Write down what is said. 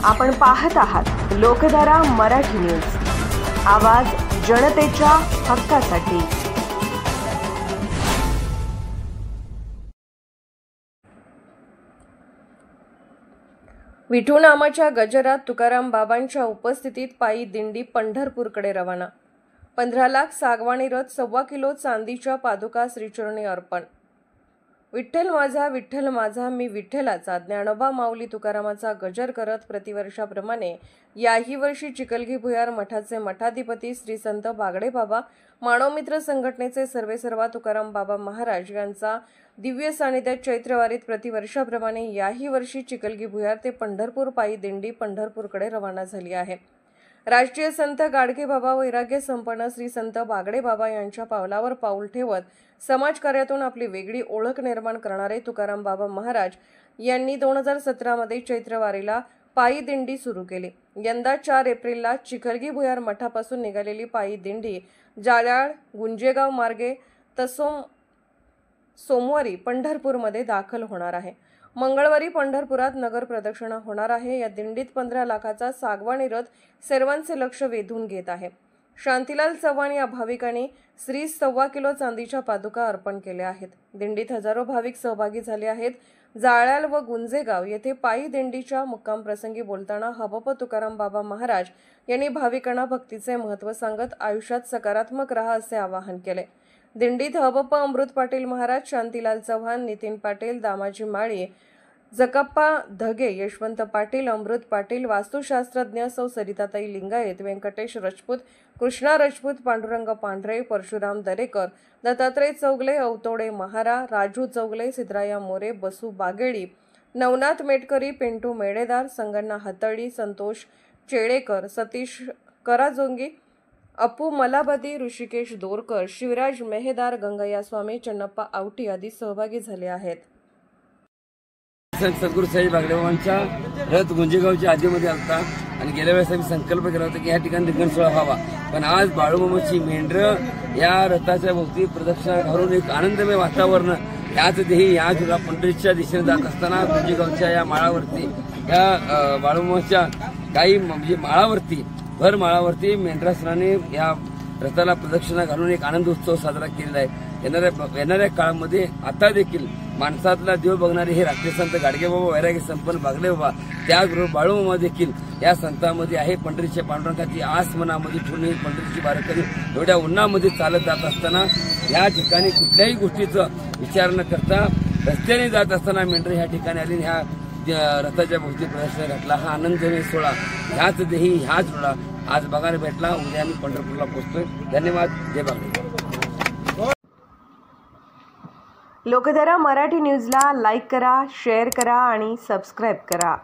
आपण पाहत आहात लोकधारा मराठी न्यूज, आवाज जनतेच्या हक्कासाठी। विठू नामाच्या गजरात तुकाराम बाबांच्या उपस्थितीत पायी दिंडी पंढरपूरकडे रवाना। 15 लाख सागवाणी रथ, 1.25 किलो चांदीच्या पादुका श्रीचरणी अर्पण। विठ्ठल माझा मी विठ्ठलाचा, ज्ञानोबा माऊली तुकारामाचा गजर करत प्रतिवर्षाप्रमाणे याही वर्षी चिखलगी भुयार मठाचे मठाधिपती श्री संत बागडे बाबा, मानवमित्र संघटनेचे सर्वेसर्वा तुकाराम बाबा महाराज यांचा दिव्य सानिध्यात चैत्रवारीत प्रतिवर्षाप्रमाणे याही वर्षी चिखलगी भुयार ते पंढरपूर पायी दिंडी पंढरपूरकडे रवाना झाली आहे। राष्ट्रीय संत गाडगे बाबा, वैराग्य संपन्न श्री संत बागडे बाबा यांच्या पावलावर पाऊल ठेवत समाजकार्यातून आपली वेगळी ओळख निर्माण करणारे तुकाराम बाबा महाराज यांनी 2017 मध्ये चैत्रवारीला पायी दिंडी सुरू केली। यंदा 4 एप्रिलला चिखलगी भुयार मठापासून निघालेली पायी दिंडी जाल्याळ गुंजेगाव मार्गे सोमवारी पंढरपूरमध्ये दाखल होणार आहे। मंगळवारी पंढरपुरात नगर प्रदक्षिणा होणार आहे। या दिंडीत 15 लाखाचा सागवाणी रथ सर्वांचे लक्ष वेधून घेत आहे। शांतीलाल चव्हाण या भाविकांनी श्री 1.25 किलो चांदीच्या पादुका अर्पण केल्या आहेत। दिंडीत हजारो भाविक सहभागी झाले आहेत। जाळ्याल व गुंजेगाव येथे पायी दिंडीच्या मुक्काम प्रसंगी बोलताना हबप तुकाराम बाबा महाराज यांनी भाविकांना भक्तीचे महत्त्व सांगत आयुष्यात सकारात्मक राहा असे आवाहन केले। दिंडीत हबप अमृत पाटील महाराज, शांतीलाल चव्हाण, नितीन पाटील, दामाजी माळी, जकाप्पा धगे, यशवंत पाटील, अमृत पाटील, वास्तुशास्त्रज्ञ सौ सरिताताई लिंगायत, व्यंकटेश राजपूत, कृष्णा राजपूत, पांडुरंग पांढरे, परशुराम दरेकर, दत्तात्रय चौगले, अवतोडे महारा, राजू चौगले, सिद्धराया मोरे, बसू बागेडी, नवनाथ मेटकरी, पिंटू मेडेदार, संगण्णा हतळी, संतोष चेडेकर, सतीश कराजोंगी, अपू मलाबदी, ऋषिकेश दोरकर, शिवराज मेहेदार, गंगय्या स्वामी, चन्नप्पा आवटी आदी सहभागी झाले आहेत। सद्गुरू साई बागडे बाबांचा रथ गुंजेगावच्या आधीमध्ये आलता आणि गेल्या वेळेस आम्ही संकल्प केला होता की या ठिकाणी रिंगण सोहळा व्हावा, पण आज बाळूमामाची मेंढरं या रथाच्या भोवती प्रदक्षिणा घालून एक आनंदमय वातावरण याच देही या जुला पंढरीच्या दिशेने जात असताना गुंजेगावच्या या माळावरती या बाळूमामाच्या काही म्हणजे माळावरती भर माळावरती मेंढरासनाने या रथाला प्रदक्षिणा घालून एक आनंद उत्सव साजरा केलेला आहे। येणाऱ्या काळामध्ये आता देखील माणसातला देव बघणारे हे राष्ट्रीय संत गाडगे बाबा, वैराग्य संपन्न बागडे बाबा, त्याचबरोबर बाळूमामा देखील या संतांमध्ये आहे। पंढरीच्या पांडुरंगाची आस मनामध्ये ठेवून पंढरीची वारकरी एवढ्या उन्हामध्ये चालत जात असताना या ठिकाणी कुठल्याही गोष्टीचा विचार न करता रस्त्याने जात असताना मेंढर ह्या ठिकाणी आली, ह्या रथाच्या भोवती प्रदर्शन घातला। हा आनंदमय सोहळा ह्याच देही ह्याच वेळा आज बघायला भेटला। उद्या आम्ही पंढरपूरला पोहोचतोय। धन्यवाद। जय बागडे। लोकधारा मराठी न्यूजला लाईक करा, शेअर करा आणि सबस्क्राईब करा।